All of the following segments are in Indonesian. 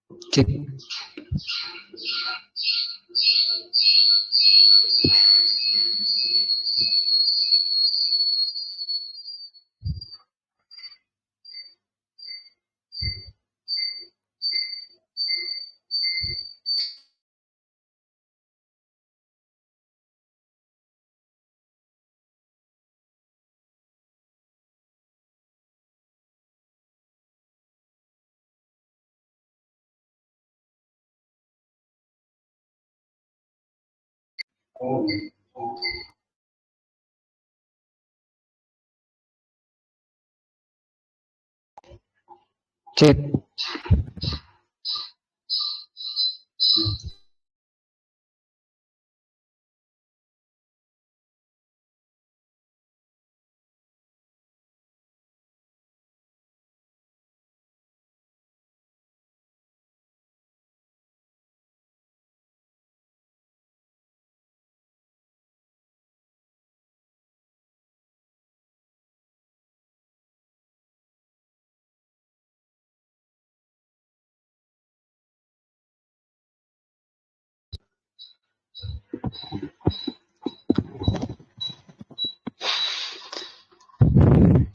Cek. Cek.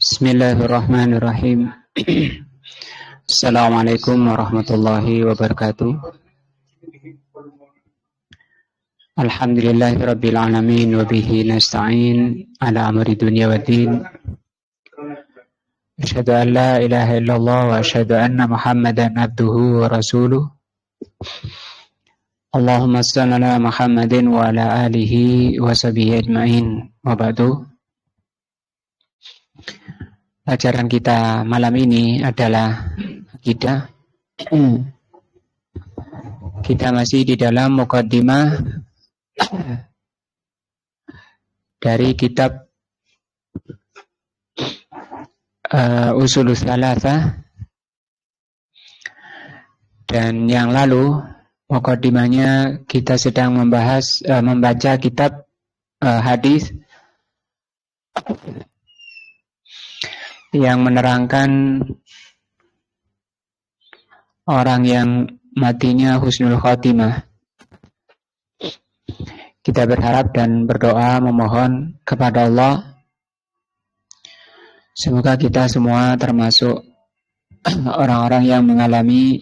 Bismillahirrahmanirrahim. Assalamualaikum warahmatullahi wabarakatuh. Alhamdulillahirabbil alamin wa bihi nasta'in ala amri dunya waddin. Asyhadu an la ilaha illallah wa asyhadu anna Muhammadan abduhu wa rasuluh. Allahumma shalli ala Muhammadin wa ala alihi wa sahbihi ajmain. Wa ba'du. Pelajaran kita malam ini adalah akidah. Kita masih di dalam muqaddimah dari kitab Ushulus Tsalatsa, dan yang lalu muqaddimahnya kita sedang membaca kitab hadis yang menerangkan orang yang matinya husnul khotimah. Kita berharap dan berdoa memohon kepada Allah semoga kita semua termasuk orang-orang yang mengalami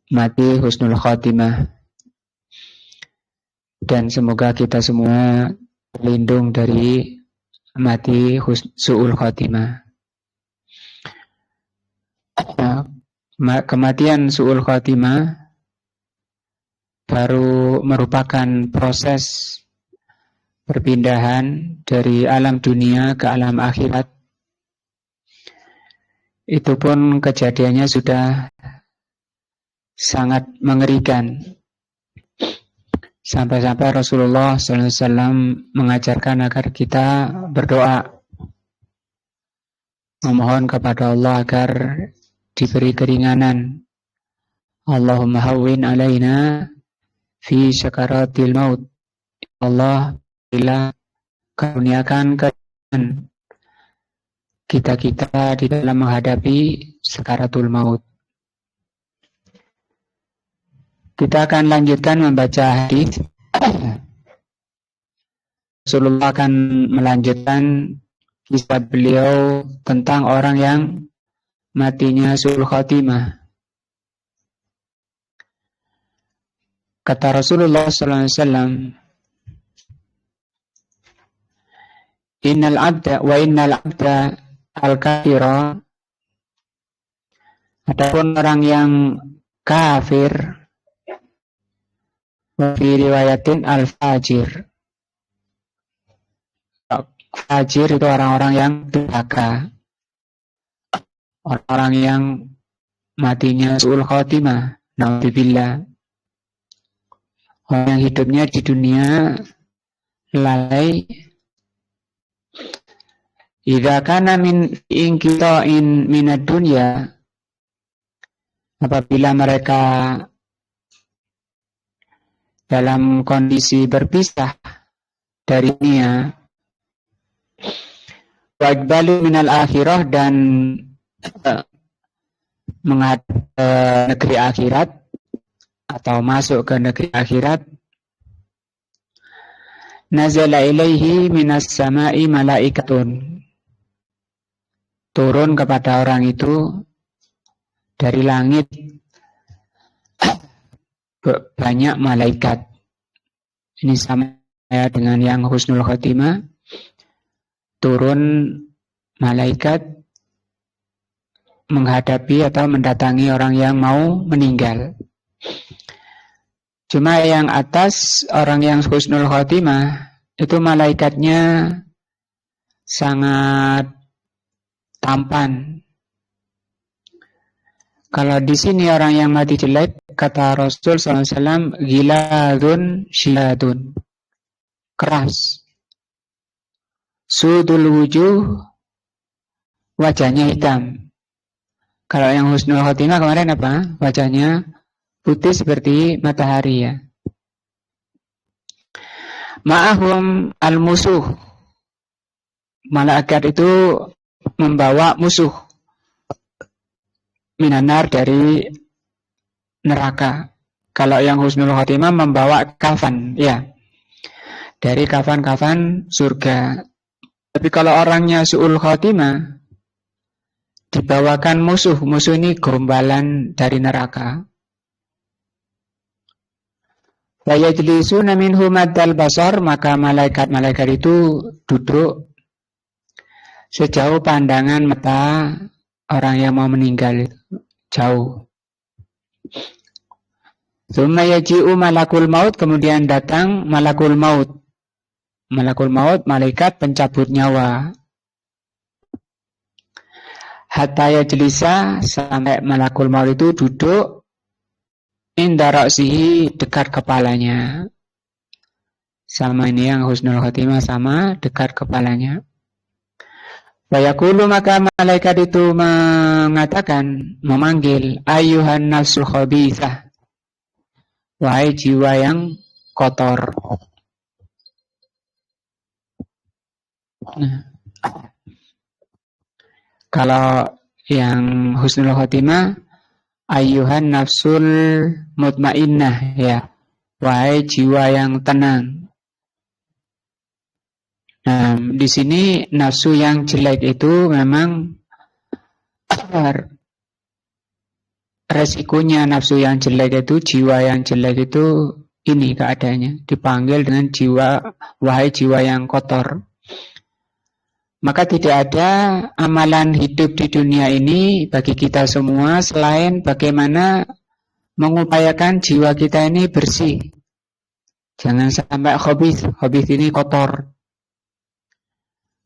mati husnul khotimah, dan semoga kita semua terlindung dari mati su'ul khotimah. Kematian su'ul khotimah baru merupakan proses perpindahan dari alam dunia ke alam akhirat. Itu pun kejadiannya sudah sangat mengerikan. Sampai-sampai Rasulullah SAW mengajarkan agar kita berdoa, memohon kepada Allah agar diberi keringanan. Allahumma hawwin alaina fi syakaratil maut. Allah, bila karuniakan keringanan kita di dalam menghadapi sakaratul maut. Kita akan lanjutkan membaca hadis. Rasulullah akan melanjutkan kisah beliau tentang orang yang matinya su'ul khotimah. Kata Rasulullah SAW, innal abda al-kafira, adapun orang yang kafir, fi riwayatin al-fajir. Fajir itu orang-orang yang durhaka, orang-orang yang matinya su'ul khotimah, na'udzubillah. Orang yang hidupnya di dunia lalai. Idza kana min inqita'in minad dunya, apabila mereka dalam kondisi berpisah dari dunia, wa iqbalu minal akhirah, dan menghadap ke negeri akhirat atau masuk ke negeri akhirat, nazala ilaihi minas sama'i malaikatun, turun kepada orang itu dari langit banyak malaikat. Ini sama dengan yang husnul khotimah, turun malaikat menghadapi atau mendatangi orang yang mau meninggal. Cuma yang atas, orang yang husnul khotimah, itu malaikatnya sangat tampan. Kalau di sini orang yang mati jelek, kata Rasul SAW, giladun syidadun, keras. Sudul wujuh, wajahnya hitam. Kalau yang husnul khotimah kemarin apa? Wajahnya putih seperti matahari ya. Ma'ahum al-musuh, malaikat itu membawa musuh minanar dari neraka. Kalau yang husnul khotimah membawa kafan ya, dari kafan-kafan surga. Tapi kalau orangnya su'ul khotimah, dibawakan musuh ini gombalan dari neraka. Wa yajlisuna minhu maddal basar, maka malaikat-malaikat itu duduk sejauh pandangan mata orang yang mau meninggal itu, jauh. Tsumma yaji'u malakul maut, kemudian datang malakul maut. Malakul maut, malaikat pencabut nyawa. Hatta yajlisa, sampai malakul maut itu duduk inda ra'sihi, dekat kepalanya. Sama ini yang husnul khotimah, sama dekat kepalanya. Fayaqulu, maka malaikat itu mengatakan, memanggil, ayyuhan nafsul khabithah, wahai jiwa yang kotor. Nah, kalau yang husnul khotimah, ayyuhan nafsul mutmainnah ya, wahai jiwa yang tenang. Nah, di sini nafsu yang jelek itu memang resikonya. Nafsu yang jelek itu, jiwa yang jelek itu, ini keadaannya, dipanggil dengan jiwa, wahai jiwa yang kotor. Maka tidak ada amalan hidup di dunia ini bagi kita semua selain bagaimana mengupayakan jiwa kita ini bersih. Jangan sampai khabith ini kotor.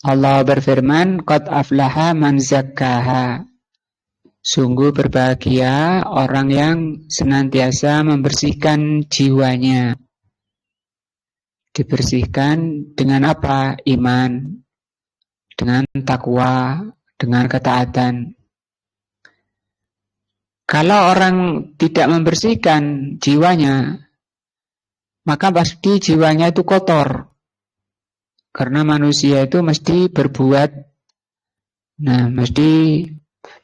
Allah berfirman, qad aflaha man zakkaha, sungguh berbahagia orang yang senantiasa membersihkan jiwanya. Dibersihkan dengan apa? Iman, dengan takwa, dengan ketaatan. Kalau orang tidak membersihkan jiwanya, maka pasti jiwanya itu kotor. Karena manusia itu mesti berbuat, mesti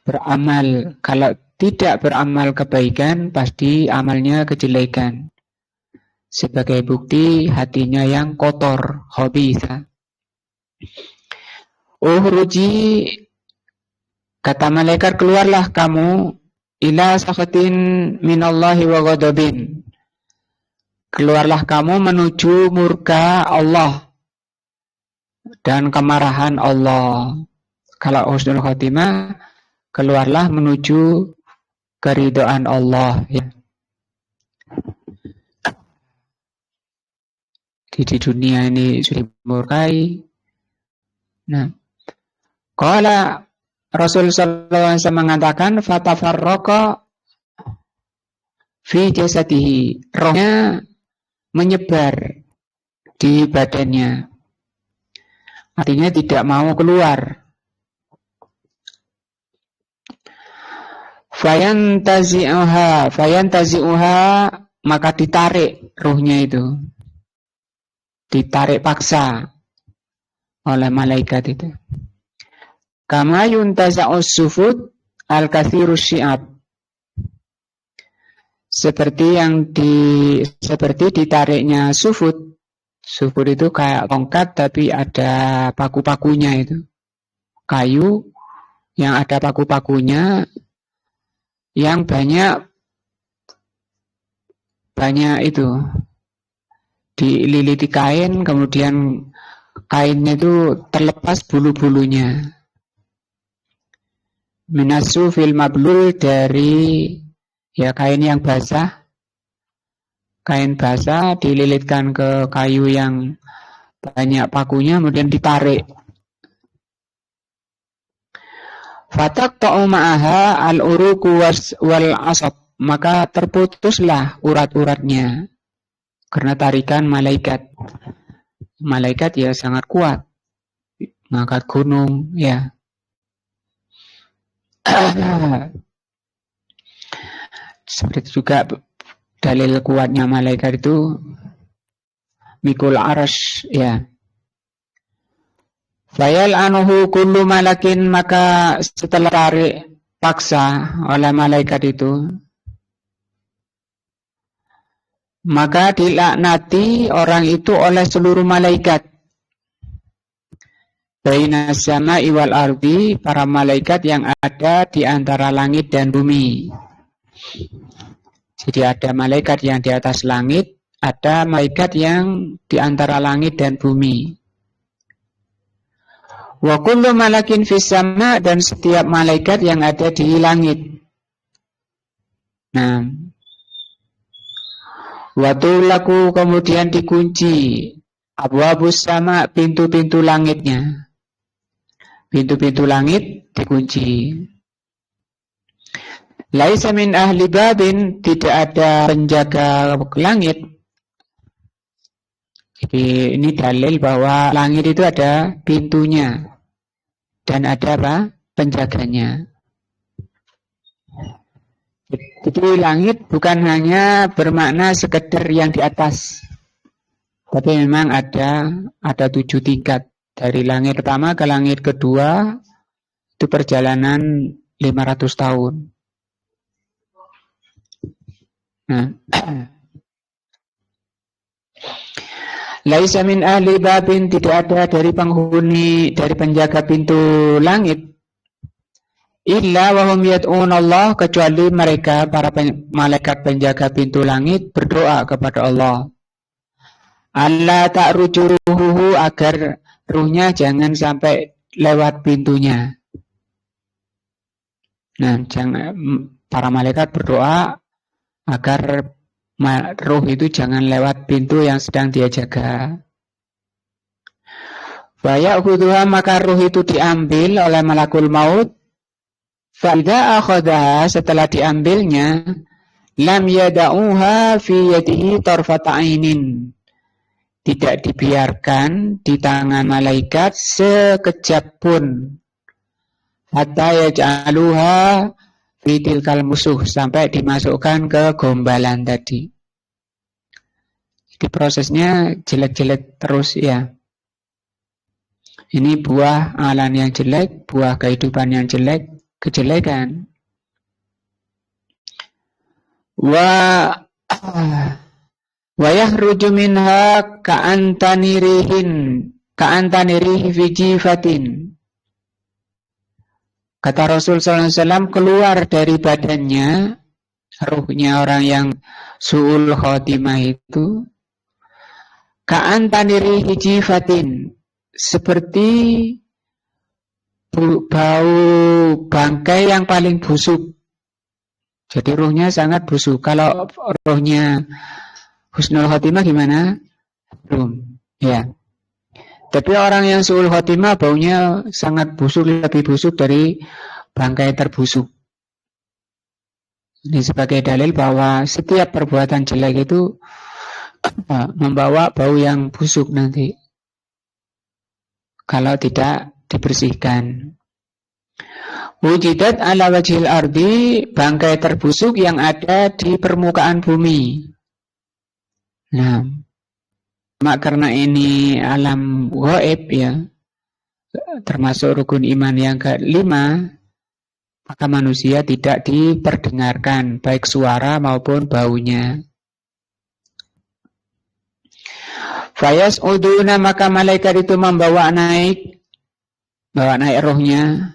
beramal. Kalau tidak beramal kebaikan, pasti amalnya kejelekan. Sebagai bukti hatinya yang kotor, khabitha. Ukhruji, kata malaikat, keluarlah kamu, ila sakhatin minallahi wa ghadabin. Keluarlah kamu menuju murka Allah dan kemarahan Allah. Kalau husnul khotimah, keluarlah menuju keridhaan Allah ya. Di dunia ini sudah dimurkai. Nah, qala Rasul sallallahu alaihi wasallam mengatakan, fatafarraqa fi jasadihi, rohnya menyebar di badannya. Artinya tidak mau keluar. Fayantazi'uha, maka ditarik ruhnya itu. Ditarik paksa oleh malaikat itu. Kama yuntaza'us sufud al-kathirus syi'ab, seperti ditariknya sufut. Sufut itu kayak tongkat tapi ada paku-pakunya itu. Kayu yang ada paku-pakunya yang banyak itu dililiti kain, kemudian kainnya itu terlepas bulu-bulunya. Minasu fil mablul, dari kain yang basah. Kain basah dililitkan ke kayu yang banyak pakunya, kemudian ditarik. Fataqta'u ma'aha al-uruqu wal asab, maka terputuslah urat-uratnya karena tarikan malaikat. Malaikat ya sangat kuat, mengangkat gunung ya. Seperti juga dalil kuatnya malaikat itu mikul arsh ya. Fayal anuhu kullu malakin, maka setelah tarik paksa oleh malaikat itu, maka dilaknati orang itu oleh seluruh malaikat. Baina sama'i wal ardi, para malaikat yang ada di antara langit dan bumi. Jadi ada malaikat yang di atas langit, ada malaikat yang di antara langit dan bumi. Wa kullu malakin fis sama, dan setiap malaikat yang ada di langit. Nah, wa tulaku, kemudian dikunci abwabus sama, pintu-pintu langitnya. Pintu-pintu langit dikunci. Laisa min ahli babin, tidak ada penjaga langit. Jadi ini dalil bahwa langit itu ada pintunya dan ada apa? Penjaganya. Jadi langit bukan hanya bermakna sekedar yang di atas, tapi memang ada 7 tingkat. Dari langit pertama ke langit kedua itu perjalanan 500 tahun. Nah, laisa min ahli babin, tidak ada dari penghuni, dari penjaga pintu langit, illa wa hum yad'un Allah, kecuali mereka para malaikat penjaga pintu langit berdoa kepada Allah. Allah ta'ruju ruhuhu, agar ruhnya jangan sampai lewat pintunya. Nah, para malaikat berdoa agar ruh itu jangan lewat pintu yang sedang dia jaga. Faya'khudhuha, maka ruh itu diambil oleh malakul maut. Fa'idha akhadha, setelah diambilnya, lam yada'uha fi yadihi tarfata ainin, tidak dibiarkan di tangan malaikat sekejap pun. Hatta yaj'aluha fi tilkal musuh, sampai dimasukkan ke gombalan tadi. Jadi prosesnya jelek-jelek terus ya. Ini buah alam yang jelek, buah kehidupan yang jelek, kejelekan. Wa yahruju minha ka'antanirihi fi jifatin. Kata Rasul SAW, keluar dari badannya, ruhnya orang yang su'ul khotimah itu, ka'antanirihi jifatin, seperti bau bangkai yang paling busuk. Jadi ruhnya sangat busuk. Kalau ruhnya husnul khotimah gimana? Belum. Ya. Tapi orang yang su'ul khotimah baunya sangat busuk, lebih busuk dari bangkai terbusuk. Ini sebagai dalil bahwa setiap perbuatan jelek itu membawa bau yang busuk nanti, kalau tidak dibersihkan. Wujidat ala wajhil ardi, bangkai terbusuk yang ada di permukaan bumi. Nah, karena ini alam gaib ya, termasuk rukun iman yang ke-5, maka manusia tidak diperdengarkan baik suara maupun baunya. Fayas'uduna, maka malaikat itu bawa naik rohnya.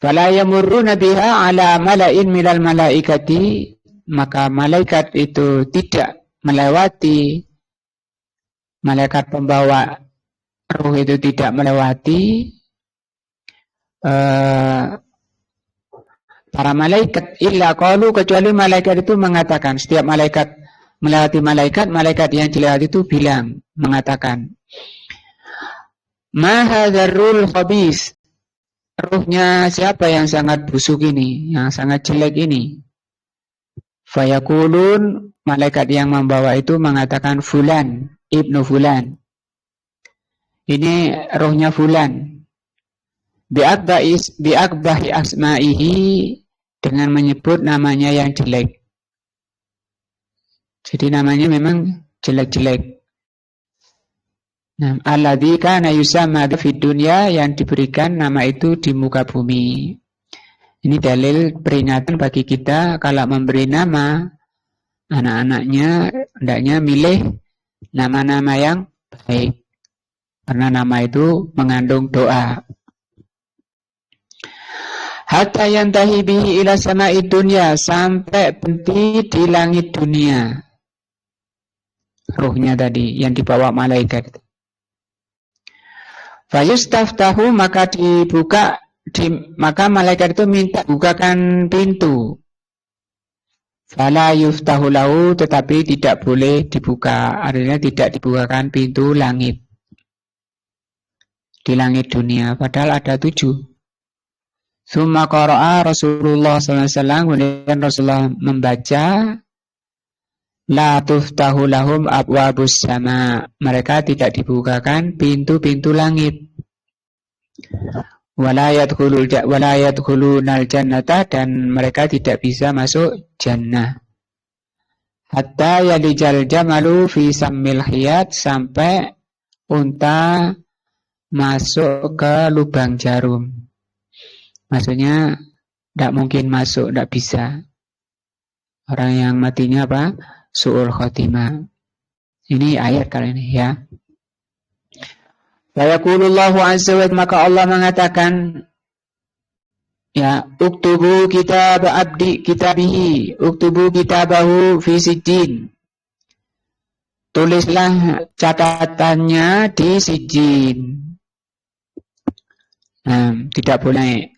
Fala yamurruna biha ala mala'in minal malaikati, maka malaikat itu tidak melewati, malaikat pembawa roh itu tidak melewati para malaikat, illa qalu, kecuali malaikat itu mengatakan, setiap malaikat melewati malaikat yang dilewati itu bilang, mengatakan, ma hadzarul khabis, ruhnya siapa yang sangat busuk ini, yang sangat jelek ini. Fayaqulun, malaikat yang membawa itu mengatakan, fulan, ibnu fulan, ini rohnya fulan, biakbahi asma'ihi, dengan menyebut namanya yang jelek. Jadi namanya memang jelek-jelek. Nah, alladzi kana yusamma fid dunya, yang diberikan nama itu di muka bumi. Ini dalil peringatan bagi kita kalau memberi nama anak-anaknya hendaknya milih nama-nama yang baik. Karena nama itu mengandung doa. Hatta yantahi bihi ila sama'id dunya, sampai berhenti di langit dunia. Ruhnya tadi yang dibawa malaikat. Fayustaftahu, maka dibuka, maka malaikat itu minta bukakan pintu. Fala yuftahu lahu, tetapi tidak boleh dibuka, artinya tidak dibukakan pintu langit di langit dunia, padahal ada 7. Summa qara'a Rasulullah SAW, kemudian Rasulullah membaca, la tuftahu lahum abwabus sama, mereka tidak dibukakan pintu-pintu langit. Wala yadkhulunal jannata, dan mereka tidak bisa masuk jannah. Hatta yalijal jamalu fi sammil khiyat, sampai unta masuk ke lubang jarum. Maksudnya tidak mungkin masuk, tidak bisa. Orang yang matinya apa? Su'ul khotimah. Ini ayat kali ini ya. Wa yaqulullahu azza wa jalla, maka Allah mengatakan, ya, uktubu kitab abdi kitabihi, uktubu kitabahu fi sijjin. Tulislah catatannya di sijjin. Nah, tidak boleh.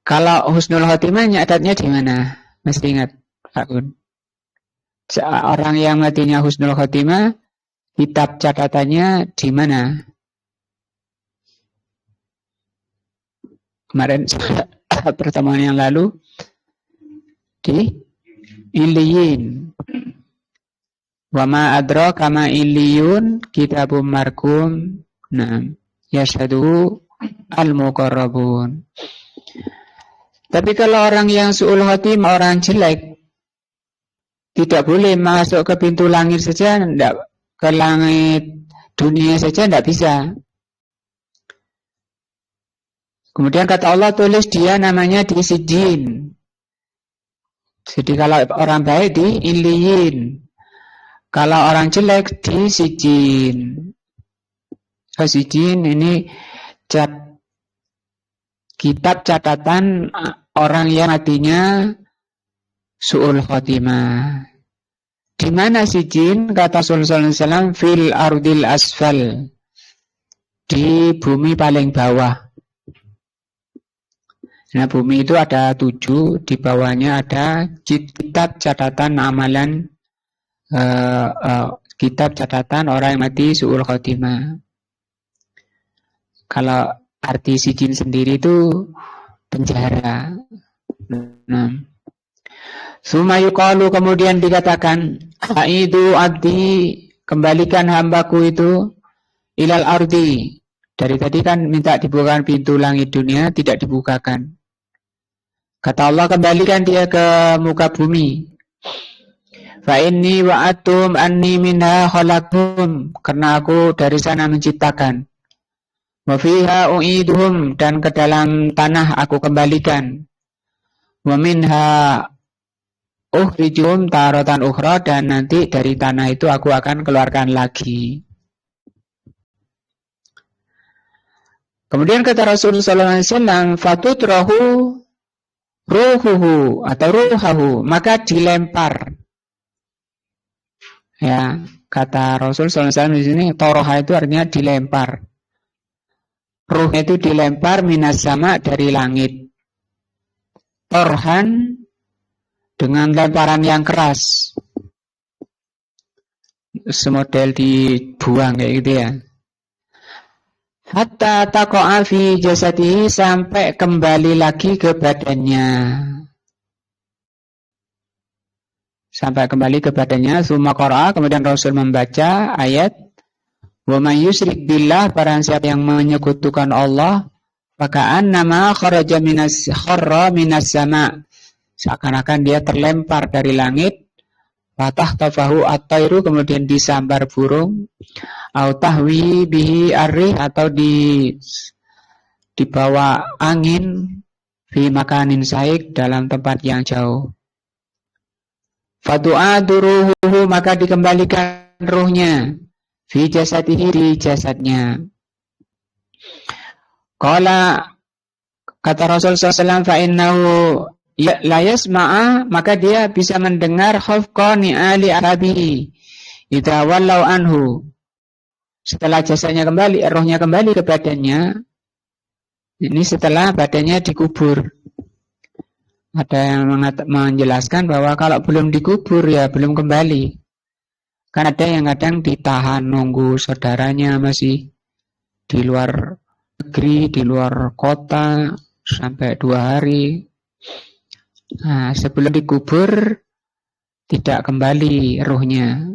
Kalau husnul khotimah nyatatnya di mana? Mesti ingat, Pak Kun. Orang yang matinya husnul khotimah, kitab catatannya di mana? Kemarin pertemuan yang lalu di Iliyin. Wa ma adraka ma illiyun, kitabum markum. Nah, yashhadu al-muqarrabun. Tapi kalau orang yang su'ul khotimah, orang jelek, tidak boleh masuk ke pintu langit saja, tidak, ke langit dunia saja tidak bisa. Kemudian kata Allah, tulis dia namanya di sijjin. Jadi kalau orang baik di iliyin, kalau orang jelek di sijjin. Sijjin ini kitab catatan orang yang matinya su'ul khotimah. Di mana sijjin? Kata Rasulullah SAW, fil ardil asfal, di bumi paling bawah. Nah, bumi itu ada 7, di bawahnya ada kitab catatan amalan, kitab catatan orang yang mati su'ul khotimah. Kalau arti sijjin sendiri itu penjara. Nah, summa yuqalu, kemudian dikatakan, aidu abdi, kembalikan hambaku itu, ilal ardi. Dari tadi kan minta dibukakan pintu langit dunia, tidak dibukakan. Kata Allah, kembalikan dia ke muka bumi. Fa inni wa'atum anni minha khalaqtum, karena aku dari sana menciptakan. Wa fiha u'iduhum, dan ke dalam tanah aku kembalikan. Wa minha ukhrijuhum taratan ukhra, dan nanti dari tanah itu aku akan keluarkan lagi. Kemudian kata Rasulullah SAW, fatutrahu ruhuhu atau ruhahu, maka dilempar. Ya, kata Rasulullah SAW di sini, toroha itu artinya dilempar. Ruhnya itu dilempar minas sama, dari langit. Torhan, dengan lemparan yang keras. Semodel dibuang kayak gitu ya. Hatta taqa'a fi jasadihi, sampai kembali lagi ke badannya. Sampai kembali ke badannya. Tsumma qara'a, kemudian Rasul membaca ayat, wa may yusyrik billah, barang siapa yang menyekutukan Allah, faka'annama kharra minas sama', seakan-akan dia terlempar dari langit. Fatahtafahu at-tairu, kemudian disambar burung. Au tahwi bihi arih, atau dibawa angin. Fi makanin saik, dalam tempat yang jauh. Fadu'adu ruhuhu, maka dikembalikan ruhnya. Fi jasadihi, di jasadnya. Qala, kata Rasulullah SAW, fa'innahu la yasma'a, maka dia bisa mendengar khafqa ni'ali arabihi idza wallau anhu. Setelah jasadnya kembali, rohnya kembali ke badannya, ini setelah badannya dikubur. Ada yang menjelaskan bahwa kalau belum dikubur ya belum kembali. Kan ada yang kadang ditahan nunggu saudaranya masih di luar negeri, di luar kota sampai 2 hari. Nah, sebelum dikubur tidak kembali ruhnya.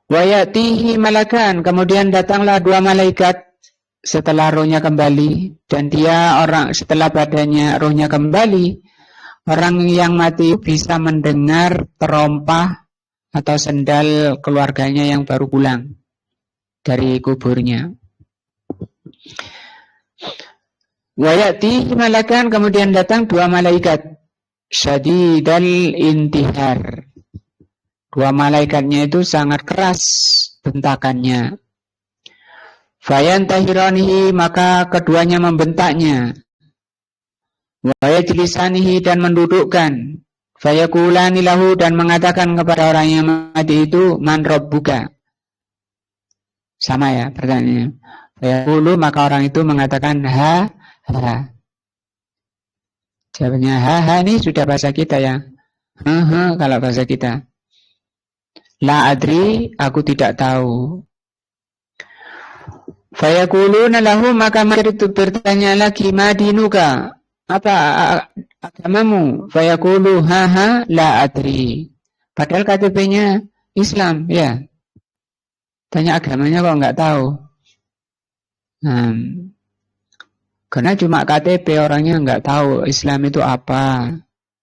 Wa ya'tihi malakan, kemudian datanglah 2 malaikat setelah ruhnya kembali, dan dia orang setelah badannya ruhnya kembali, orang yang mati bisa mendengar terompah atau sendal keluarganya yang baru pulang dari kuburnya. Wa ya'tihi malakan, kemudian datang 2 malaikat syadidal intihar. 2 malaikatnya itu sangat keras bentakannya. Fayantahiranihi, maka keduanya membentaknya. Wa yajlisanihi, dan mendudukkan. Fayakulani lahu, dan mengatakan kepada orang yang mati itu, man rabbuka. Sama ya pertanyaannya. Fayakulu, maka orang itu mengatakan ha. Jawabnya ha ini sudah bahasa kita ya. Kalau bahasa kita. La adri, aku tidak tahu. Fayaquluna lahu, maka mereka itu bertanya lagi, ma dinuka, apa agamamu? Fayaqulu ha la adri. Padahal KTP-nya Islam ya. Tanya agamanya kok enggak tahu. Karena cuma KTP, orangnya nggak tahu Islam itu apa.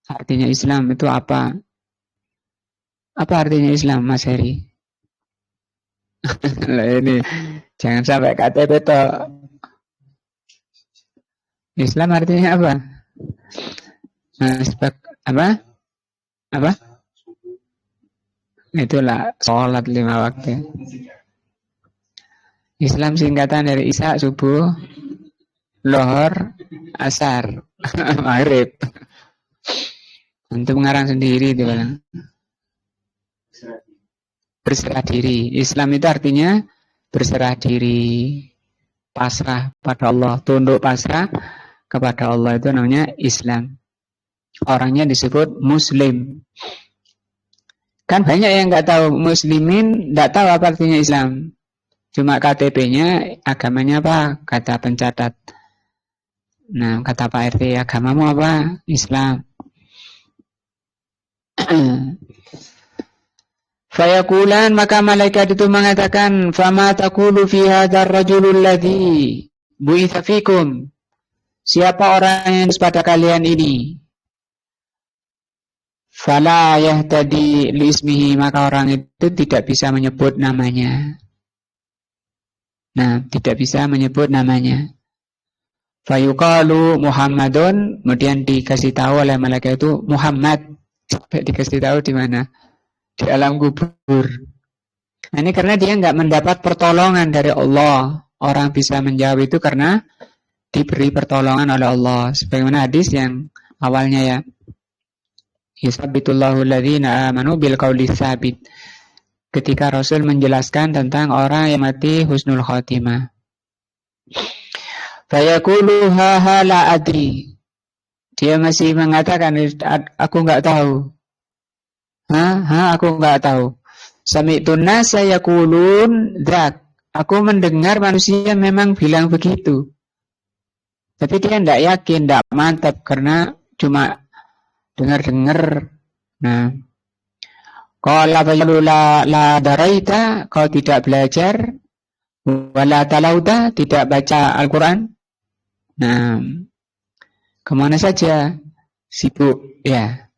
Artinya Islam itu apa? Apa artinya Islam, Mas Heri? Lah ini jangan sampai KTP toh. Islam artinya apa? Apa? Itulah sholat 5 waktu. Islam singkatan dari Isya, subuh, lohor, asar, maghrib. Untuk mengarang sendiri itu bilang. Berserah diri. Islam itu artinya berserah diri, pasrah pada Allah, tunduk pasrah kepada Allah, itu namanya Islam. Orangnya disebut Muslim. Kan banyak yang nggak tahu, muslimin nggak tahu apa artinya Islam. Cuma KTP-nya agamanya apa? Kata pencatat. Nah, kata Pak RT, agamamu apa? Islam. Fayakulan, maka malaikat itu mengatakan, fama taqulu fi hadzal rajulul ladzi bu'itsa fikum. Siapa orang yang pada kalian ini? Fala yahtadi li ismihi, maka orang itu tidak bisa menyebut namanya. Nah, tidak bisa menyebut namanya. Fayuqalu Muhammadun, kemudian dikasih tahu oleh malaikat itu Muhammad. Sampai dikasih tahu di mana? Di alam kubur. Nah, ini karena dia nggak mendapat pertolongan dari Allah. Orang bisa menjawab itu karena diberi pertolongan oleh Allah. Sebagaimana hadis yang awalnya ya. Yusabbitullahu alladhina amanu bil qawli tsabit. Ketika Rasul menjelaskan tentang orang yang mati husnul khotimah. Fayaqulu ha la adri. Dia masih mengatakan aku enggak tahu. Aku enggak tahu. Sami'tun nasa yaqulun dzak. Aku mendengar manusia memang bilang begitu. Tapi dia enggak yakin, enggak mantap karena cuma dengar-dengar. Nah, qala fayaqulu la daraita, kau tidak belajar, wala talauta, tidak baca Al-Qur'an. Nah, kemana saja sibuk ya.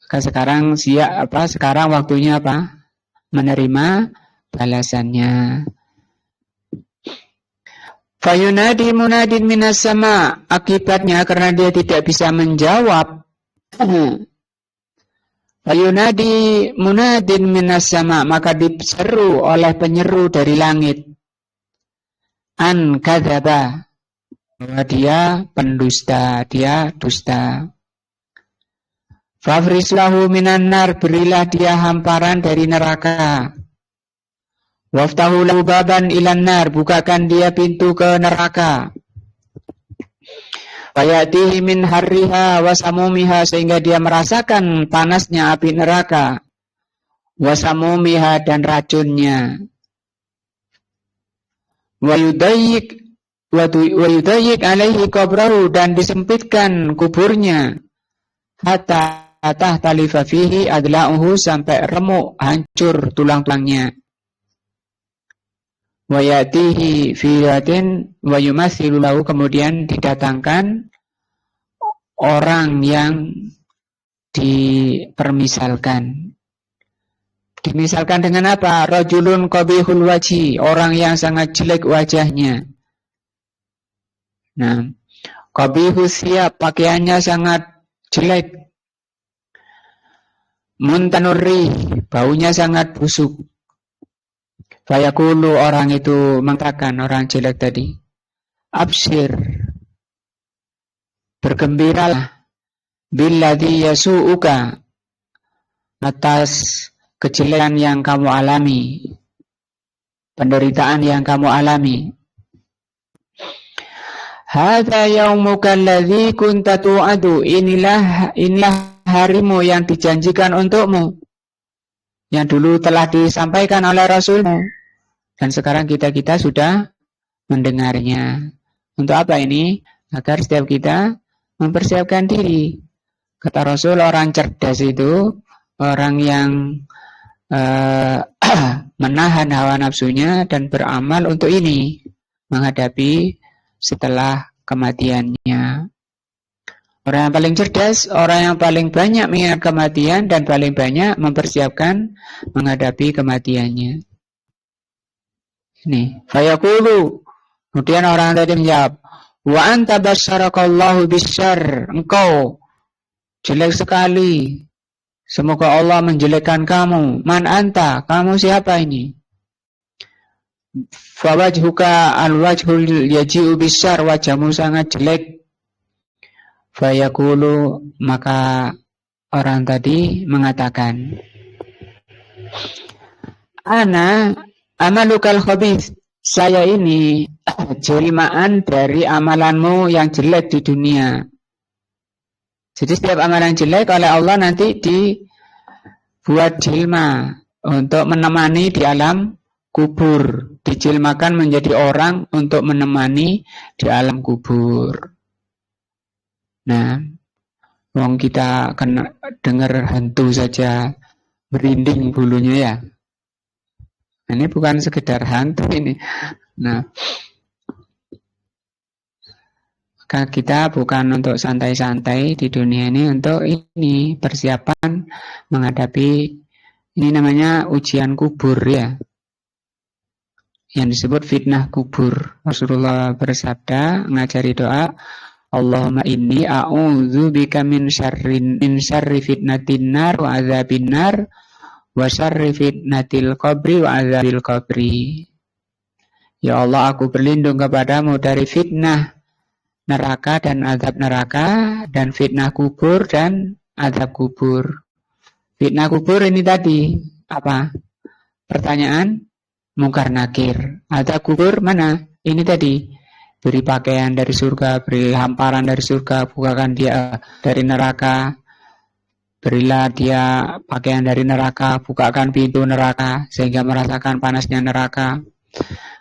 Sekarang sekarang waktunya apa? Menerima balasannya. Fayunadi munadin minas sama. Akibatnya karena dia tidak bisa menjawab. Fayunadi munadin minas sama, maka diseru oleh penyeru dari langit. An kadzaba, bahwa dia pendusta, dia dusta. Fafrislahu minan nar, berilah dia hamparan dari neraka. Waftahu lahu baban ilan nar, bukakan dia pintu ke neraka. Fayatihi min harriha wasamumiha, sehingga dia merasakan panasnya api neraka. Wasamumiha, dan racunnya. Wayudayik alaihi qabrahu, dan disempitkan kuburnya. Hatta talifa fihi adla'uhu, sampai remuk, hancur tulang-tulangnya. Wayatihi fiyatin wayumathilu lahu, kemudian didatangkan orang yang dipermisalkan. Dimisalkan dengan apa? Rajulun qabihul wajhi, orang yang sangat jelek wajahnya. Nah, qabihus siyab, pakaiannya sangat jelek. Muntanurri, baunya sangat busuk. Fayaqulu, orang itu mengatakan, orang jelek tadi, abshir, bergembiralah, billadhi yasu'uka, atas kejelekan yang kamu alami, penderitaan yang kamu alami. Hadza yaumuka alladzi kunta tu'adu, inilah harimu yang dijanjikan untukmu, yang dulu telah disampaikan oleh Rasulmu, dan sekarang kita sudah mendengarnya. Untuk apa ini? Agar setiap kita mempersiapkan diri. Kata Rasul, orang cerdas itu orang yang menahan hawa nafsunya dan beramal untuk ini, menghadapi setelah kematiannya. Orang yang paling cerdas, orang yang paling banyak mengingat kematian dan paling banyak mempersiapkan menghadapi kematiannya. Ini, fayaqulu, kemudian orang tadi menjawab, wa anta basyarakallahu bisyarr, engkau jelek sekali, semoga Allah menjelekkan kamu. Man anta, kamu siapa ini? Fawajhuka alwajhul yaji'u bisyarr, wajahmu sangat jelek. Fayaqulu, maka orang tadi mengatakan, ana amalukal khabith, saya ini jelmaan dari amalanmu yang jelek di dunia. Jadi setiap amalan jelek oleh Allah nanti dibuat jilma untuk menemani di alam kubur, dijilmakan menjadi orang untuk menemani di alam kubur. Nah, wong kita kena dengar hantu saja merinding bulunya ya. Ini bukan sekedar hantu ini. Nah, kita bukan untuk santai-santai di dunia ini, untuk ini persiapan menghadapi ini namanya ujian kubur ya. yang disebut fitnah kubur. Rasulullah bersabda, ngajari doa, Allahumma inni a'udzubika min syarri fitnatin nar wa adzabin nar wa syarri fitnatil qabri wa adzabil qabri. Ya Allah, aku berlindung kepadamu dari fitnah neraka dan azab neraka, dan fitnah kubur dan azab kubur. Fitnah kubur ini tadi apa? Pertanyaan mungkar nakir. Azab kubur mana? Ini tadi, beri pakaian dari surga, beri hamparan dari surga, bukakan dia dari neraka, berilah dia pakaian dari neraka, bukakan pintu neraka sehingga merasakan panasnya neraka.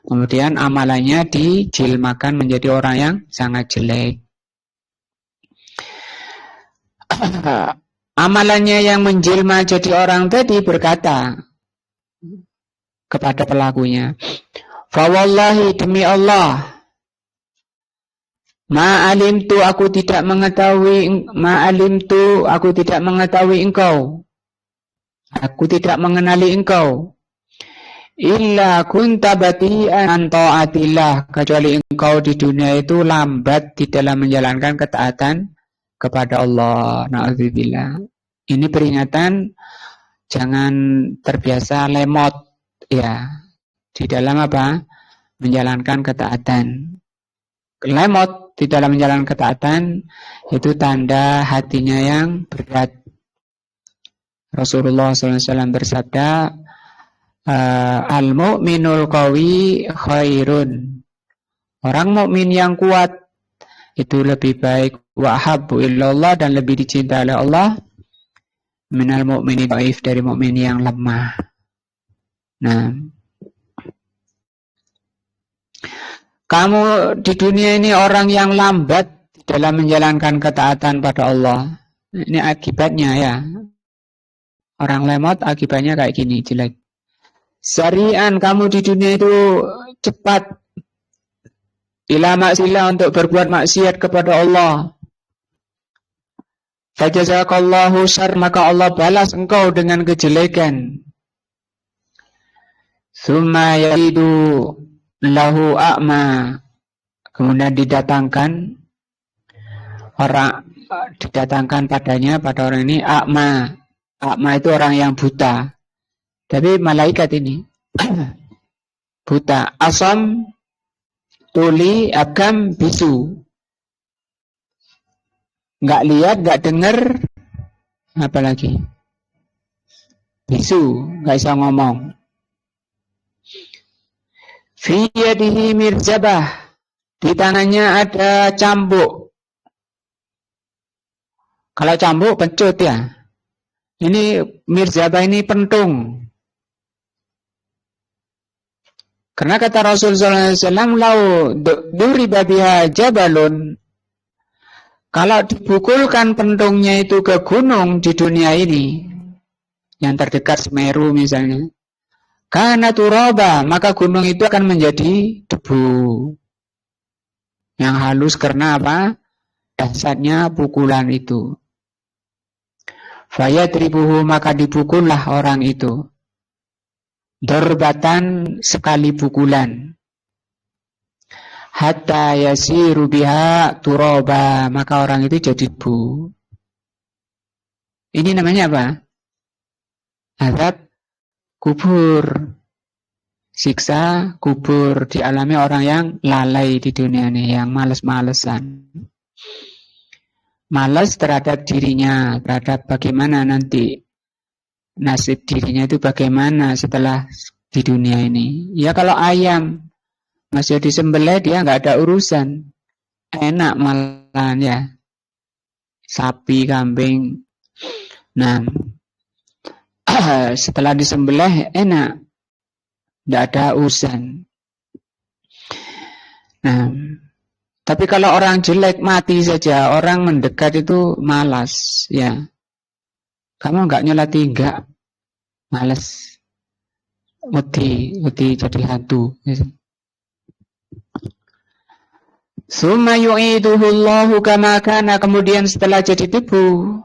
Kemudian amalannya dijilmakan menjadi orang yang sangat jelek. Amalannya yang menjelma jadi orang tadi berkata kepada pelakunya, "Fawallahi, demi Allah, Ma'alimtu aku tidak mengetahui engkau. Aku tidak mengenali engkau. Illa kunta bati'an an ta'atillah, kecuali engkau di dunia itu lambat di dalam menjalankan ketaatan kepada Allah. Na'udzubillah. Ini peringatan jangan terbiasa lemot ya di dalam apa? Menjalankan ketaatan. Lemot di dalam menjalankan ketaatan itu tanda hatinya yang berat. Rasulullah SAW bersabda, al-mu'minul qawi khairun. Orang mukmin yang kuat itu lebih baik, wa habbu illallah, dan lebih dicintai oleh Allah, minal mu'mini dhaif, dari mukmin yang lemah. Nah, kamu di dunia ini orang yang lambat dalam menjalankan ketaatan pada Allah. Ini akibatnya ya. Orang lemot akibatnya kayak gini, jelek. Sarian, kamu di dunia itu cepat ila maksilah, untuk berbuat maksiat kepada Allah. Fajazakallahu syarr, maka Allah balas engkau dengan kejelekan. Tsumma yaidu lahu a'ma, kemudian didatangkan padanya, pada orang ini a'ma. A'ma itu orang yang buta. Tapi malaikat ini buta. Asam, tuli, agam, bisu. Nggak lihat, nggak dengar, apalagi bisu, nggak bisa ngomong. Fi yadihi mirzabah, di tangannya ada cambuk. Kalau cambuk pencut ya. Ini mirzabah ini pentung. Karena kata Rasulullah SAW, lau duriba biha jabalun, kalau dipukulkan pentungnya itu ke gunung di dunia ini, yang terdekat Semeru misalnya, karena turaba, maka gunung itu akan menjadi debu yang halus. Karena apa? Dahsyatnya pukulan itu. Fayadribuhu, maka dipukullah orang itu. Darbatan, sekali pukulan. Hatta yasiru biha turaba, maka orang itu jadi debu. Ini namanya apa? Azab kubur. Siksa kubur dialami orang yang lalai di dunia ini, yang males-malesan. Malas terhadap dirinya, terhadap bagaimana nanti nasib dirinya itu bagaimana setelah di dunia ini. Ya kalau ayam masih disembelih dia nggak ada urusan, enak malah ya. Sapi, kambing, nah setelah disembelih enak, nggak ada urusan. Nah, tapi kalau orang jelek mati saja, orang mendekat itu malas ya. Kamu nggak nyolati, enggak, malas, wedi jadi hantu. Summa yu'iduhullahu kama kana, kemudian setelah jadi debu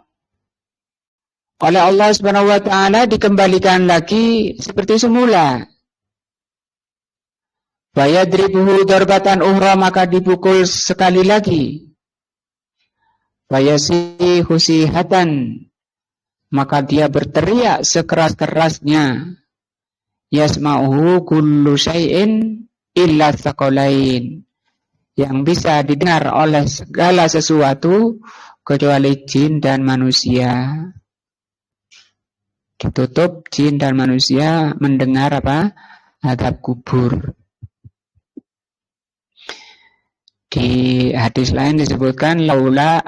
oleh Allah Subhanahu wa taala dikembalikan lagi seperti semula. Fayadribuhu darbatan ukhra, maka dipukul sekali lagi. Fayasihu sihatan, maka dia berteriak sekeras-kerasnya. Yasma'uhu kullu syai'in illa tsaqalain, yang bisa didengar oleh segala sesuatu kecuali jin dan manusia. Ditutup, jin dan manusia mendengar apa? Azab kubur. Di hadis lain disebutkan laula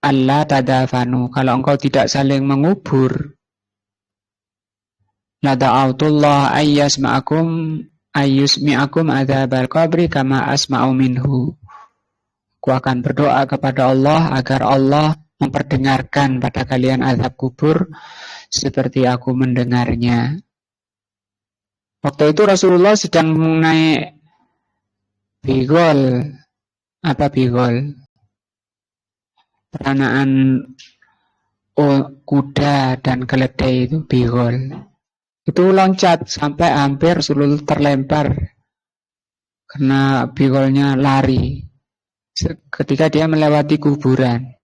alla tadafanu, kalau engkau tidak saling mengubur, la da'autullah ayyusmi'akum adzabal qabri kama asma'u minhu. Aku akan berdoa kepada Allah agar Allah memperdengarkan pada kalian azab kubur seperti aku mendengarnya. Waktu itu Rasulullah sedang naik bigol. Apa bigol? Peranaan kuda dan keledai itu bigol. Itu loncat sampai hampir Rasulullah terlempar karena bigolnya lari ketika dia melewati kuburan.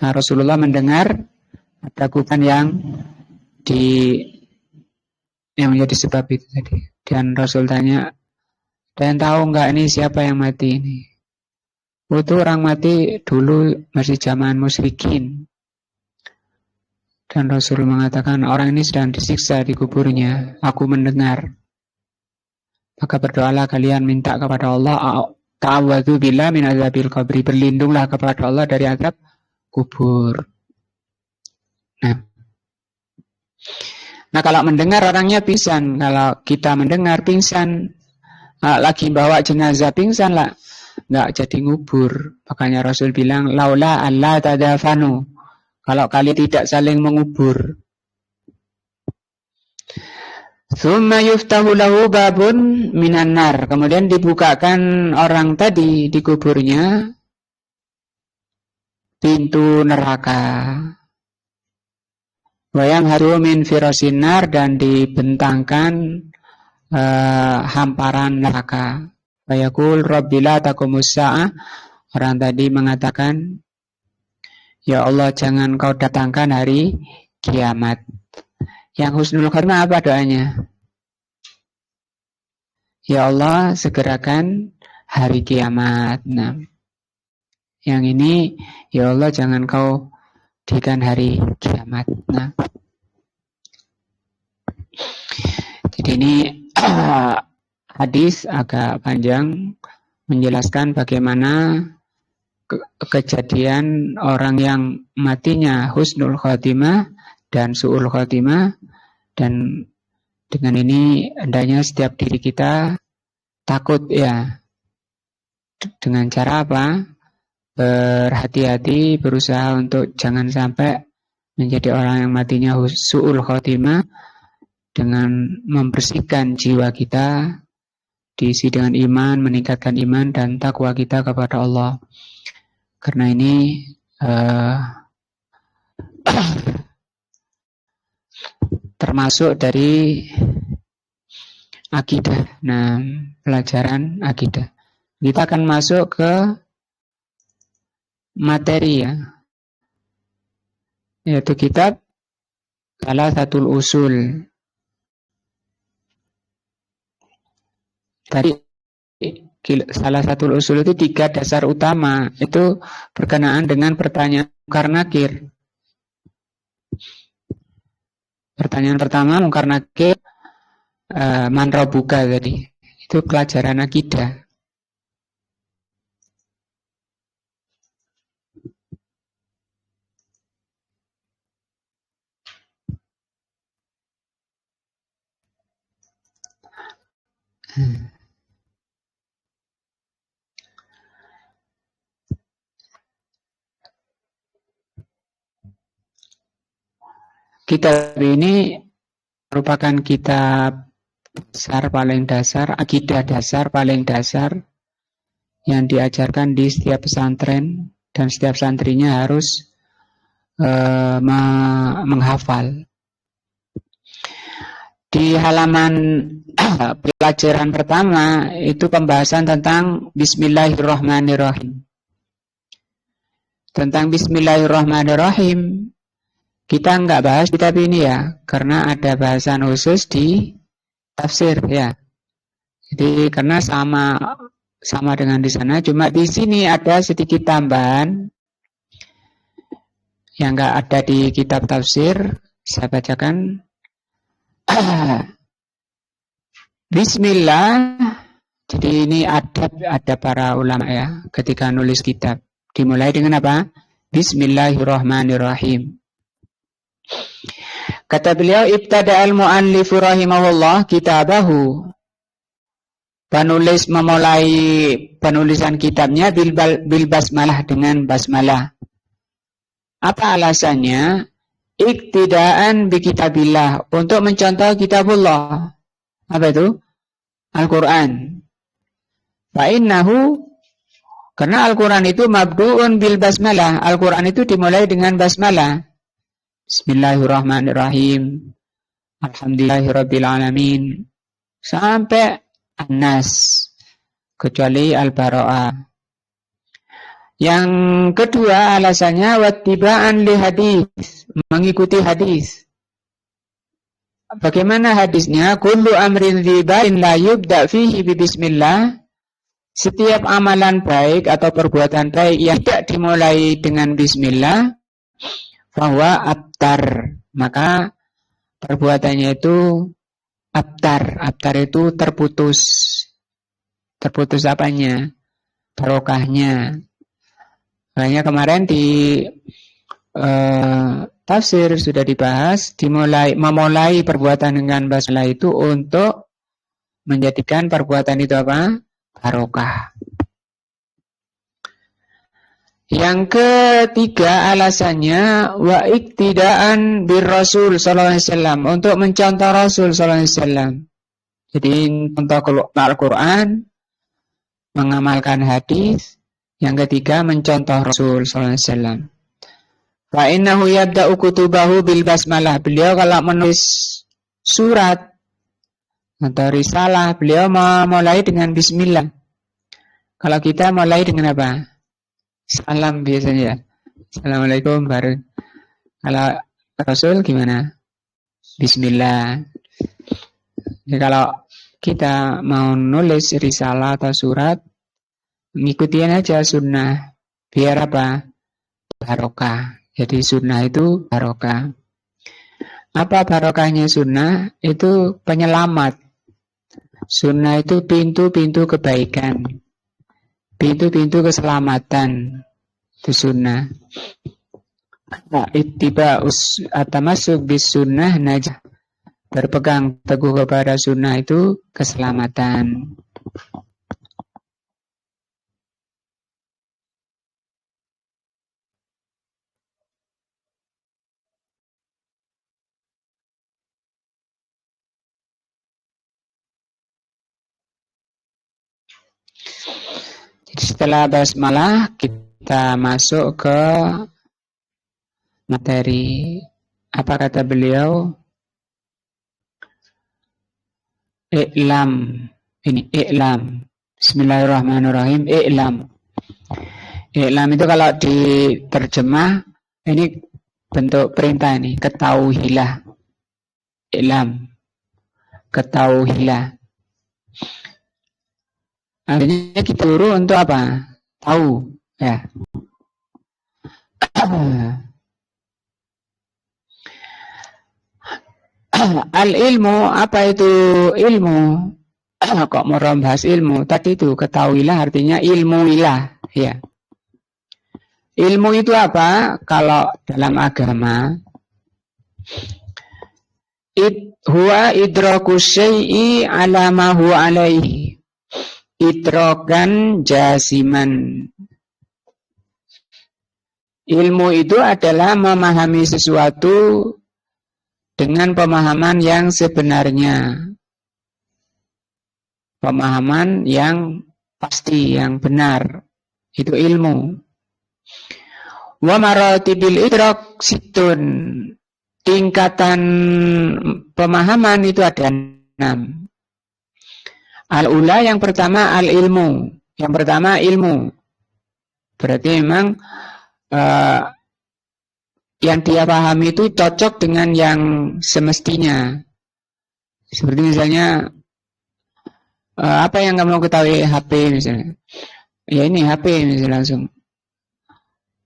Nah, Rasulullah mendengar ada kuburan yang menjadi sebab itu tadi. Dan Rasul tanya, dan tahu nggak ini siapa yang mati ini? Itu orang mati dulu masih zaman musyrikin. Dan Rasul mengatakan orang ini sedang disiksa di kuburnya. Aku mendengar. Maka berdoalah kalian, minta kepada Allah, ta'awwadzu billah min azabil qabri, berlindunglah kepada Allah dari azab kubur. Nah, kalau mendengar orangnya pingsan, kalau kita mendengar pingsan, lagi bawa jenazah pingsan lah, nggak jadi ngubur. Makanya Rasul bilang laula alla tadafanu, kalau kalian tidak saling mengubur. Tsumma yuftahu lahu babun minan nar, kemudian dibukakan orang tadi di kuburnya pintu neraka. Wayam haru min firasin nar, dan dibentangkan hamparan neraka. Fayaqul rabbi la taqumus sa'ah, orang tadi mengatakan, ya Allah jangan kau datangkan hari kiamat. Yang husnul khotimah apa doanya? Ya Allah segerakan hari kiamat. Nah, yang ini, ya Allah jangan kau jadikan hari kiamat. Nah, jadi ini hadis agak panjang menjelaskan bagaimana kejadian orang yang matinya husnul khotimah dan su'ul khotimah, dan dengan ini hendaknya setiap diri kita takut ya. Dengan cara apa? Berhati-hati, berusaha untuk jangan sampai menjadi orang yang matinya su'ul khotimah, dengan membersihkan jiwa kita, diisi dengan iman, meningkatkan iman dan takwa kita kepada Allah. Karena ini termasuk dari akidah. Nah, pelajaran akidah. Kita akan masuk ke materi ya, yaitu kitab Thalathatul Usul. Tadi salah satu usul itu 3 dasar utama, itu berkenaan dengan pertanyaan mungkar nakir. Pertanyaan pertama mungkar nakir, man rabbuka tadi, itu pelajaran akidah. Kitab ini merupakan kitab dasar paling dasar, akidah dasar paling dasar yang diajarkan di setiap pesantren, dan setiap santrinya harus menghafal. Di halaman pelajaran pertama itu pembahasan tentang Bismillahirrahmanirrahim. Tentang Bismillahirrahmanirrahim kita nggak bahas kitab ini ya, karena ada bahasan khusus di tafsir ya. Jadi karena sama dengan di sana, cuma di sini ada sedikit tambahan yang nggak ada di kitab tafsir. Saya bacakan. Bismillah. Jadi ini ada para ulama ya ketika nulis kitab. Dimulai dengan apa? Bismillahirrahmanirrahim. Kata beliau, ibtada'al mu'allifu rahimahullah kitabahu. Penulis memulai penulisan kitabnya bil basmalah, dengan basmalah. Apa alasannya? Iktidaan bi kitabillah, untuk mencontoh kitabullah. Apa itu? Al-Quran. Fa'innahu, karena Al-Quran itu mabdu'un bil basmalah. Al-Quran itu dimulai dengan basmalah. Bismillahirrahmanirrahim. Alhamdulillahirrabbilalamin. Sampai An-Nas. Kecuali Al-Bara'ah. Yang kedua alasannya wattiba'an li hadis, mengikuti hadis. Bagaimana hadisnya? Kullu amrin dzibain la yubda fihi bi bismillah. Setiap amalan baik atau perbuatan baik yang tidak dimulai dengan bismillah, bahwa abtar, maka perbuatannya itu abtar. Abtar itu terputus. Terputus apanya? Barokahnya. Makanya kemarin di tafsir sudah dibahas, memulai perbuatan dengan basmalah itu untuk menjadikan perbuatan itu apa? Barokah. Yang ketiga alasannya wa iktidaan bir Rasul sallallahu alaihi wasallam, untuk mencontoh Rasul sallallahu alaihi wasallam. Jadi contoh Al-Qur'an, mengamalkan hadis. Yang ketiga mencontoh Rasul sallallahu alaihi wasallam. Fa innahu yabda'u kutubahu bil basmalah. Beliau kalau menulis surat atau risalah, beliau memulai dengan bismillah. Kalau kita mulai dengan apa? Salam biasanya. Assalamualaikum baru. Kalau Rasul gimana? Bismillah. Jadi kalau kita mau nulis risalah atau surat, ngikutin aja sunnah. Biar apa? Barokah. Jadi sunnah itu barokah. Apa barokahnya sunnah? Itu penyelamat. Sunnah itu pintu-pintu kebaikan. Pintu-pintu keselamatan. Itu sunnah. Ittiba'us atamasuk bis sunnah najah. Berpegang teguh kepada sunnah itu keselamatan. Setelah basmalah kita masuk ke materi. Apa kata beliau? I'lam. Ini i'lam. Bismillahirrahmanirrahim. I'lam. I'lam itu kalau diterjemah, ini bentuk perintah ini. Ketahuilah. I'lam. Ketahuilah. Artinya kita suruh untuk apa? Tahu, ya. Al-ilmu, apa itu ilmu? Kok mau bahas ilmu? Tadi itu ketahuilah artinya ilmuilah, ya. Ilmu itu apa? Kalau dalam agama, huwa idraku syai'i ala ma huwa alaihi. Idrokan jasiman. Ilmu itu adalah memahami sesuatu dengan pemahaman yang sebenarnya. Pemahaman yang pasti, yang benar. Itu ilmu. Wa maratibil idrak situn. tingkatan pemahaman itu ada 6. Al-ula yang pertama al-ilmu. Yang pertama ilmu. Berarti memang yang dia pahami itu cocok dengan yang semestinya. Seperti misalnya apa yang kamu ketahui HP misalnya. Ya ini HP misalnya langsung.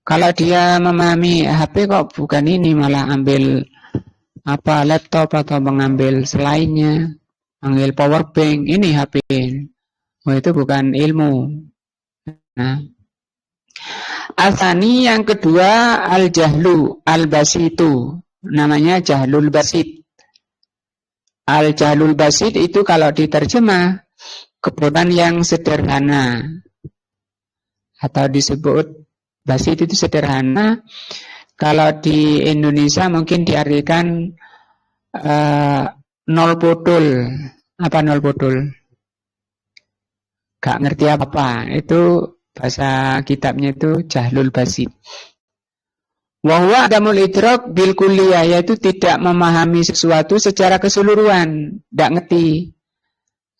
Kalau dia memahami HP kok bukan ini, malah ambil apa laptop atau mengambil selainnya, ambil power bank, ini HP. Oh itu bukan ilmu. Nah, asani yang kedua al-jahlu al-basitu, namanya jahlul basit. Al-jahlul basit itu kalau diterjemah kebodohan yang sederhana atau disebut basit itu sederhana. Kalau di Indonesia mungkin diartikan nol bodol. Apa nol bodol? Gak ngerti apa-apa. Itu bahasa kitabnya itu jahlul basit. Wa huwa adamul idrak bil kulliyah, yaitu tidak memahami sesuatu secara keseluruhan, tidak ngerti.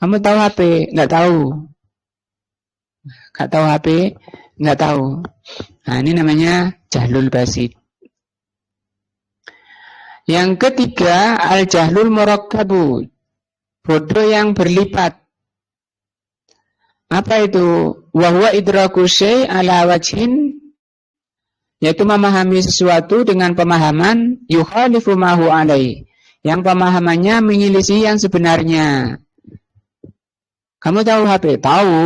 Kamu tahu HP? Nggak tahu. Nggak tahu HP? Nggak tahu. Nah, ini namanya jahlul basit. Yang ketiga, al-jahlul murakkabu, bodoh yang berlipat. Apa itu? Wa huwa idraku syai' ala wajhin, yaitu memahami sesuatu dengan pemahaman yukhalifu ma huwa alai, yang pemahamannya menyelisih yang sebenarnya. Kamu tahu HP? Tahu.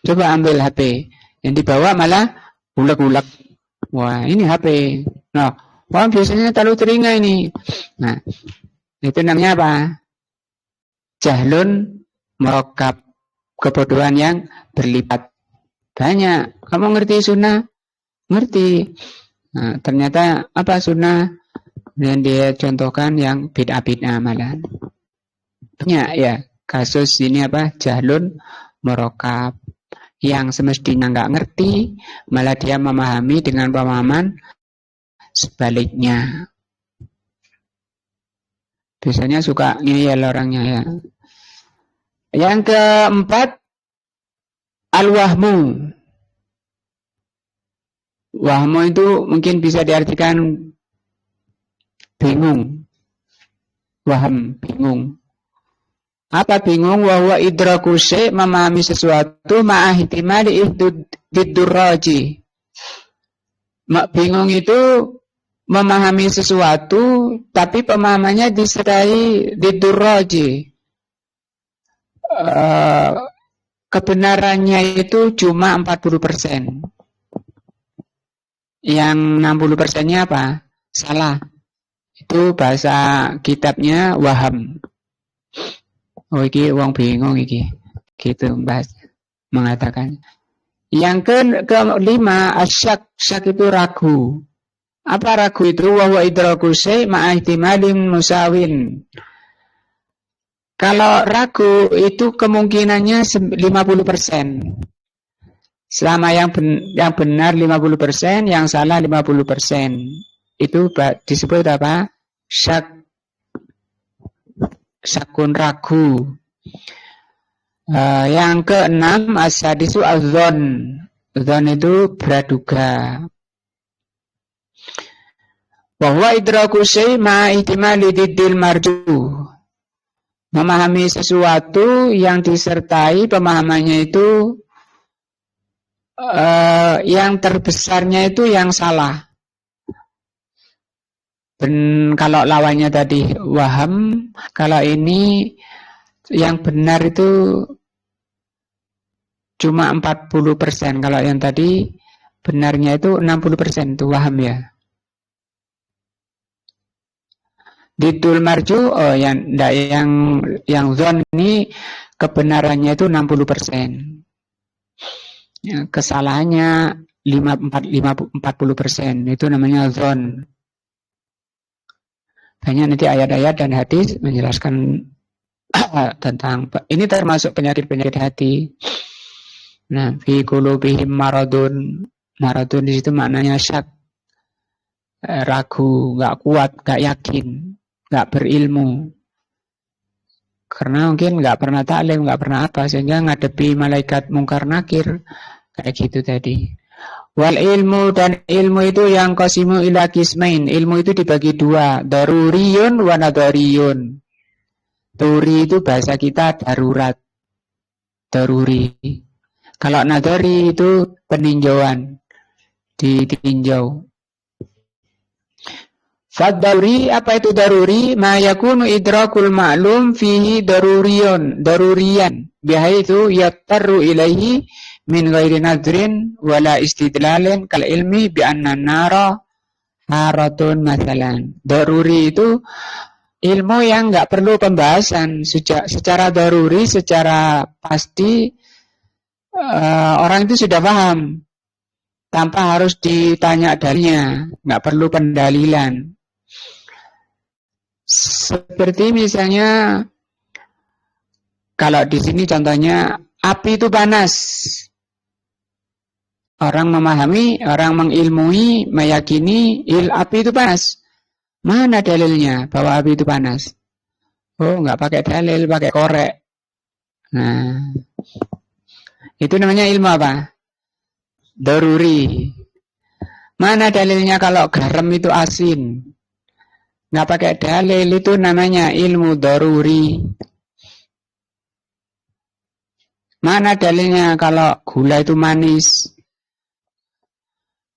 Coba ambil HP. Yang dibawa malah ulek-ulek. Wah, ini HP. Nah, orang biasanya terlalu teringat ini. Nah, itu namanya apa? Jahlun murakkab, kebodohan yang berlipat. Banyak. Kamu ngerti sunnah? Ngerti. Nah, ternyata apa sunnah? Dan dia contohkan yang bid'ah-bid'ah malah. Banyak ya kasus ini apa? Jahlun murakkab, yang semestinya nggak ngerti, malah dia memahami dengan pemahaman sebaliknya. Biasanya suka ngeyel orangnya ya. Yang keempat, al-wahmu. Wahmu itu mungkin bisa diartikan bingung. Waham, bingung. Apa bingung? Wa huwa idraku syai', memahami sesuatu ma'a ihtimali ihdud-durraji. Bingung itu memahami sesuatu tapi pemahamannya disertai didurraji. Kebenarannya itu cuma 40%. Yang 60%-nya apa? Salah. Itu bahasa kitabnya waham. Oh iki wong bingung iki. Gitu bahas mengatakan. Yang kelima asyak, syak itu ragu. Apa ragu itu? Wa huwa idraku syai' ma'a ihtimalin musawin. Kalau ragu itu kemungkinannya 50%. Selama yang benar 50%, yang salah 50%. Itu disebut apa? Syakun ragu. Yang keenam asadisu az-dzon. Dzon itu praduga. Wa huwa idraku syai' ma'a ihtimali diddil marju. Memahami sesuatu yang disertai pemahamannya itu yang terbesarnya itu yang salah. Kalau lawannya tadi waham, kalau ini yang benar itu cuma 40%. Kalau yang tadi benarnya itu 60%, itu waham ya. Didul marju, yang zon ini kebenarannya itu 60%. Ya, kesalahannya 40%. Itu namanya zon. Banyak nanti ayat-ayat dan hadis menjelaskan tentang ini, termasuk penyakit-penyakit hati. Nah, fi qulubihim maradun. Maradun di situ maknanya syak. ragu, nggak kuat, nggak yakin, nggak berilmu. Karena mungkin nggak pernah taklim, nggak pernah apa, sehingga ngadepi malaikat mungkar nakir. Kayak gitu tadi. Wal ilmu, dan ilmu itu yang qasimu ila qismain. Ilmu itu dibagi dua, daruriyun wa nadariyun. Turi itu bahasa kita darurat, daruri. Kalau nadari itu peninjauan, ditinjau. Fad-daruri, apa itu daruri? Ma yakunu idrakul ma'lum fihi daruriyan. Bihaitu yattaru ilaihi min ghairi nadrin wala istidlalin kal ilmi bi anna nara haratun masalan. Daruri itu ilmu yang enggak perlu pembahasan, secara daruri, secara pasti orang itu sudah paham tanpa harus ditanya dalilnya, enggak perlu pendalilan. Seperti misalnya kalau di sini contohnya api itu panas. Orang memahami, orang mengilmui, meyakini api itu panas. Mana dalilnya bahwa api itu panas? Oh, nggak pakai dalil, pakai korek. Nah, itu namanya ilmu apa? Daruri. Mana dalilnya kalau garam itu asin? Nggak pakai dalil, itu namanya ilmu daruri. Mana dalilnya kalau gula itu manis?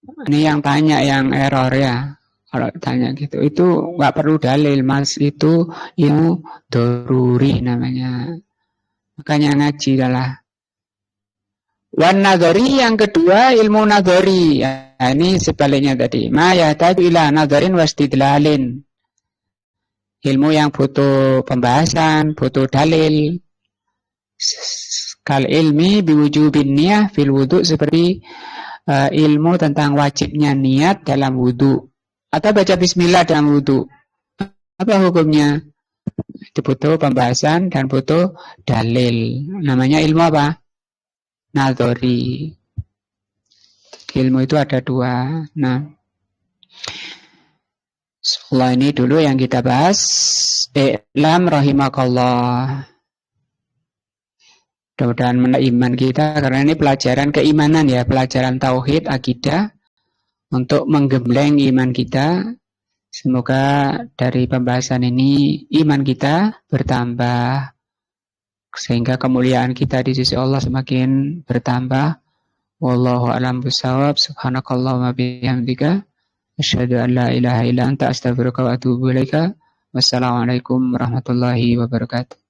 Ini yang tanya, yang error ya. Kalau tanya gitu, itu nggak perlu dalil, mas. Itu ilmu daruri namanya. Makanya ngaji adalah. Wan nadhari, yang kedua ilmu nadhari. Nah, ini sebaliknya tadi. Ma yahtaju ila nadharin wastidlalin. Ilmu yang butuh pembahasan, butuh dalil. Kal ilmi biwujubin niyah fil wudu, seperti ilmu tentang wajibnya niat dalam wudu atau baca bismillah dalam wudu. Apa hukumnya? Itu butuh pembahasan dan butuh dalil. Namanya ilmu apa? Nadhari. Ilmu itu ada dua. Nah, setelah ini dulu yang kita bahas. I'lam rahimakallah. Mudah-mudahan menambah iman kita, karena ini pelajaran keimanan ya, pelajaran tauhid, akidah, untuk menggembleng iman kita. Semoga dari pembahasan ini iman kita bertambah, sehingga kemuliaan kita di sisi Allah semakin bertambah. Wallahu a'lam bishawab. Subhanakallahumma bihamdika asyhadu an la ilaha illa anta astaghfiruka wa atubu ilaika. Wassalamualaikum warahmatullahi wabarakatuh.